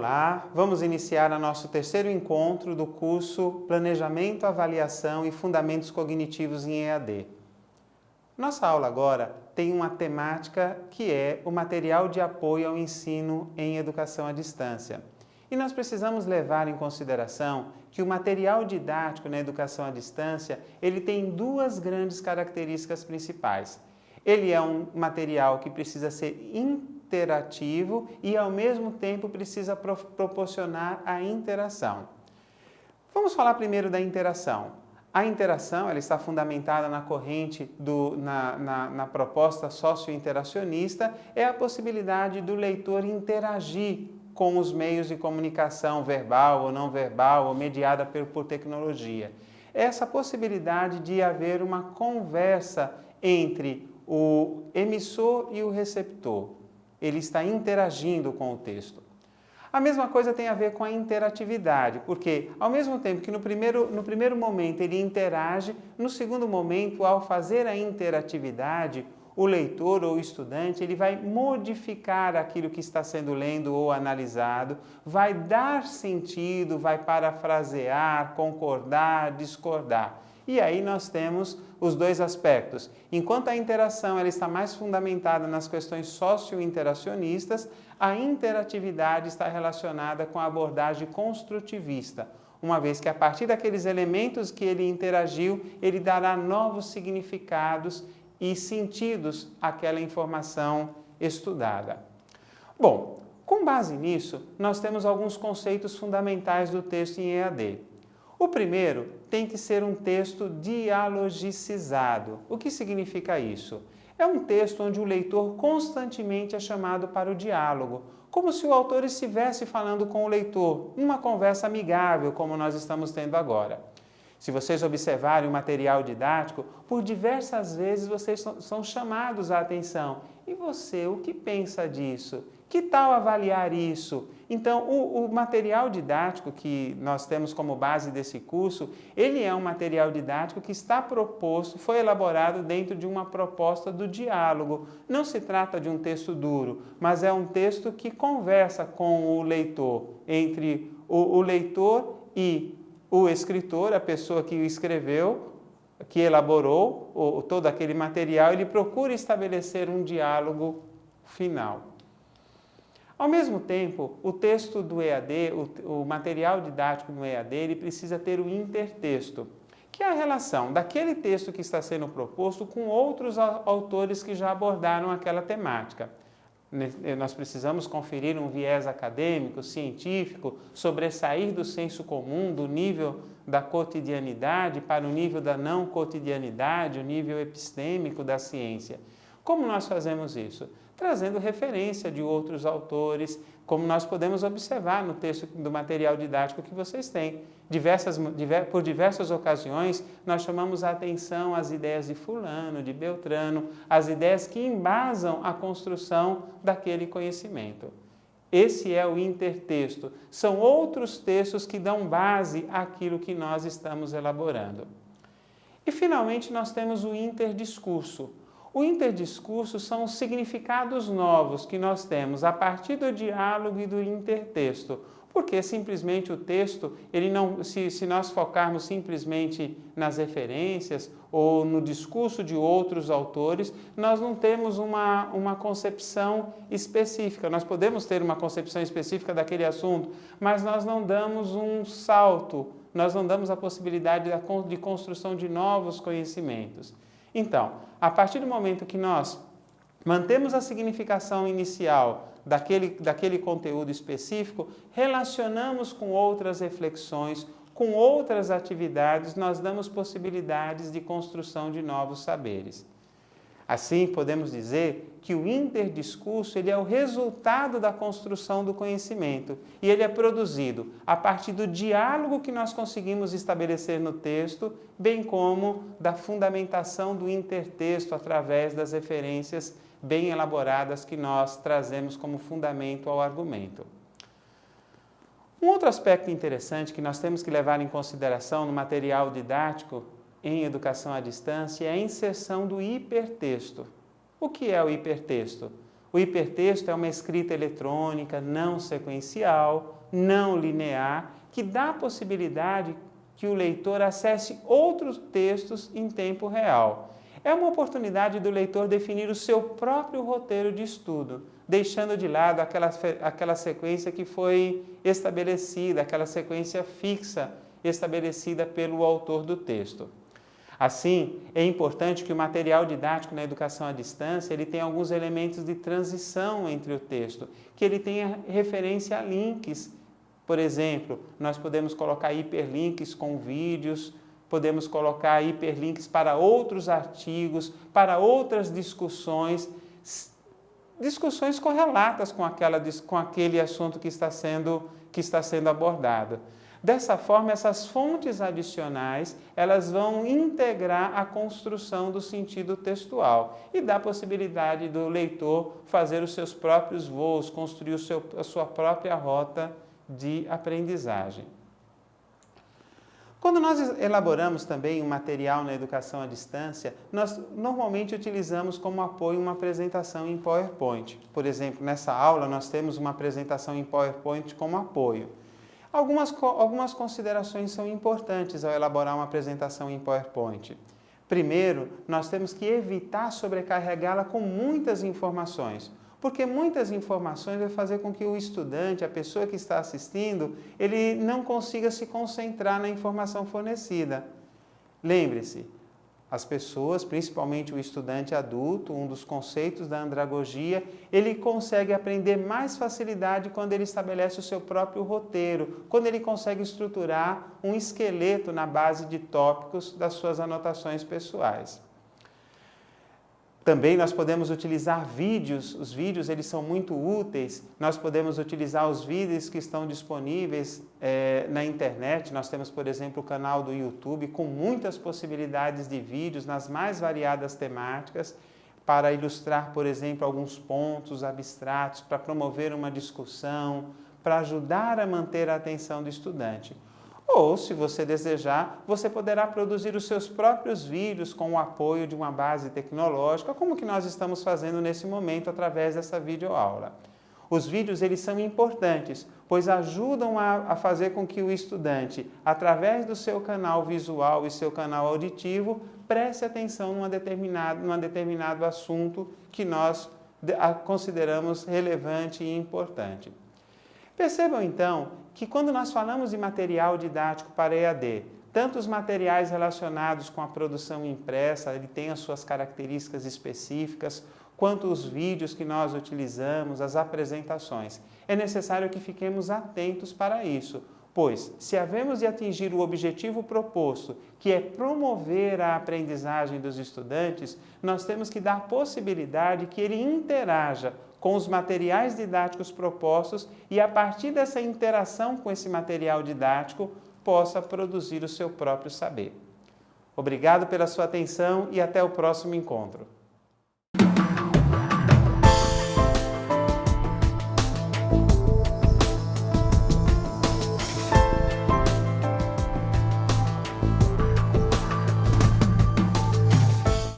Olá, vamos iniciar o nosso terceiro encontro do curso Planejamento, Avaliação e Fundamentos Cognitivos em EAD. Nossa aula agora tem uma temática que é o material de apoio ao ensino em educação à distância. E nós precisamos levar em consideração que o material didático na educação à distância, ele tem duas grandes características principais. Ele é um material que precisa ser interativo e, ao mesmo tempo, precisa proporcionar a interação. Vamos falar primeiro da interação. A interação ela está fundamentada na corrente, na proposta socio-interacionista, é a possibilidade do leitor interagir com os meios de comunicação verbal ou não verbal ou mediada por tecnologia. Essa possibilidade de haver uma conversa entre o emissor e o receptor. Ele está interagindo com o texto. A mesma coisa tem a ver com a interatividade, porque ao mesmo tempo que no primeiro momento ele interage, no segundo momento, ao fazer a interatividade, o leitor ou o estudante ele vai modificar aquilo que está sendo lendo ou analisado, vai dar sentido, vai parafrasear, concordar, discordar. E aí nós temos os dois aspectos. Enquanto a interação ela está mais fundamentada nas questões socio-interacionistas, a interatividade está relacionada com a abordagem construtivista, uma vez que a partir daqueles elementos que ele interagiu, ele dará novos significados e sentidos àquela informação estudada. Bom, com base nisso, nós temos alguns conceitos fundamentais do texto em EAD. O primeiro tem que ser um texto dialogicizado. O que significa isso? É um texto onde o leitor constantemente é chamado para o diálogo, como se o autor estivesse falando com o leitor, numa conversa amigável, como nós estamos tendo agora. Se vocês observarem o material didático, por diversas vezes vocês são chamados à atenção. E você, o que pensa disso? Que tal avaliar isso? Então, o material didático que nós temos como base desse curso, ele é um material didático que está proposto, foi elaborado dentro de uma proposta do diálogo. Não se trata de um texto duro, mas é um texto que conversa com o leitor, entre o leitor e o escritor, a pessoa que escreveu, que elaborou todo aquele material, ele procura estabelecer um diálogo final. Ao mesmo tempo, o texto do EAD, o material didático do EAD, ele precisa ter o intertexto, que é a relação daquele texto que está sendo proposto com outros autores que já abordaram aquela temática. Nós precisamos conferir um viés acadêmico, científico, sobressair do senso comum, do nível da cotidianidade para o nível da não cotidianidade, o nível epistêmico da ciência. Como nós fazemos isso? Trazendo referência de outros autores, como nós podemos observar no texto do material didático que vocês têm. Por diversas ocasiões, nós chamamos a atenção às ideias de fulano, de Beltrano, as ideias que embasam a construção daquele conhecimento. Esse é o intertexto. São outros textos que dão base àquilo que nós estamos elaborando. E, finalmente, nós temos o interdiscurso. O interdiscurso são os significados novos que nós temos a partir do diálogo e do intertexto, porque simplesmente o texto, se nós focarmos simplesmente nas referências ou no discurso de outros autores, nós não temos uma concepção específica. Nós podemos ter uma concepção específica daquele assunto, mas nós não damos um salto, nós não damos a possibilidade de construção de novos conhecimentos. Então, a partir do momento que nós mantemos a significação inicial daquele conteúdo específico, relacionamos com outras reflexões, com outras atividades, nós damos possibilidades de construção de novos saberes. Assim, podemos dizer que o interdiscurso ele é o resultado da construção do conhecimento e ele é produzido a partir do diálogo que nós conseguimos estabelecer no texto, bem como da fundamentação do intertexto através das referências bem elaboradas que nós trazemos como fundamento ao argumento. Um outro aspecto interessante que nós temos que levar em consideração no material didático em educação à distância é a inserção do hipertexto. O que é o hipertexto? O hipertexto é uma escrita eletrônica não sequencial, não linear, que dá a possibilidade que o leitor acesse outros textos em tempo real. É uma oportunidade do leitor definir o seu próprio roteiro de estudo, deixando de lado aquela sequência que foi estabelecida, aquela sequência fixa estabelecida pelo autor do texto. Assim, é importante que o material didático na educação à distância ele tenha alguns elementos de transição entre o texto, que ele tenha referência a links. Por exemplo, nós podemos colocar hiperlinks com vídeos, podemos colocar hiperlinks para outros artigos, para outras discussões correlatas com aquele assunto que está sendo abordado. Dessa forma, essas fontes adicionais, elas vão integrar a construção do sentido textual e dá a possibilidade do leitor fazer os seus próprios voos, construir a sua própria rota de aprendizagem. Quando nós elaboramos também um material na educação à distância, nós normalmente utilizamos como apoio uma apresentação em PowerPoint. Por exemplo, nessa aula nós temos uma apresentação em PowerPoint como apoio. Algumas considerações são importantes ao elaborar uma apresentação em PowerPoint. Primeiro, nós temos que evitar sobrecarregá-la com muitas informações, porque muitas informações vai fazer com que o estudante, a pessoa que está assistindo, ele não consiga se concentrar na informação fornecida. Lembre-se, as pessoas, principalmente o estudante adulto, um dos conceitos da andragogia, ele consegue aprender mais facilidade quando ele estabelece o seu próprio roteiro, quando ele consegue estruturar um esqueleto na base de tópicos das suas anotações pessoais. Também nós podemos utilizar vídeos, os vídeos eles são muito úteis, nós podemos utilizar os vídeos que estão disponíveis na internet, nós temos, por exemplo, o canal do YouTube com muitas possibilidades de vídeos nas mais variadas temáticas, para ilustrar, por exemplo, alguns pontos abstratos, para promover uma discussão, para ajudar a manter a atenção do estudante. Ou, se você desejar, você poderá produzir os seus próprios vídeos com o apoio de uma base tecnológica, como que nós estamos fazendo nesse momento através dessa videoaula. Os vídeos eles são importantes, pois ajudam a fazer com que o estudante, através do seu canal visual e seu canal auditivo, preste atenção num determinado assunto que nós consideramos relevante e importante. Percebam, então, que quando nós falamos de material didático para EAD, tanto os materiais relacionados com a produção impressa, ele tem as suas características específicas, quanto os vídeos que nós utilizamos, as apresentações. É necessário que fiquemos atentos para isso, pois, se havemos de atingir o objetivo proposto, que é promover a aprendizagem dos estudantes, nós temos que dar possibilidade que ele interaja com os materiais didáticos propostos e, a partir dessa interação com esse material didático, possa produzir o seu próprio saber. Obrigado pela sua atenção e até o próximo encontro.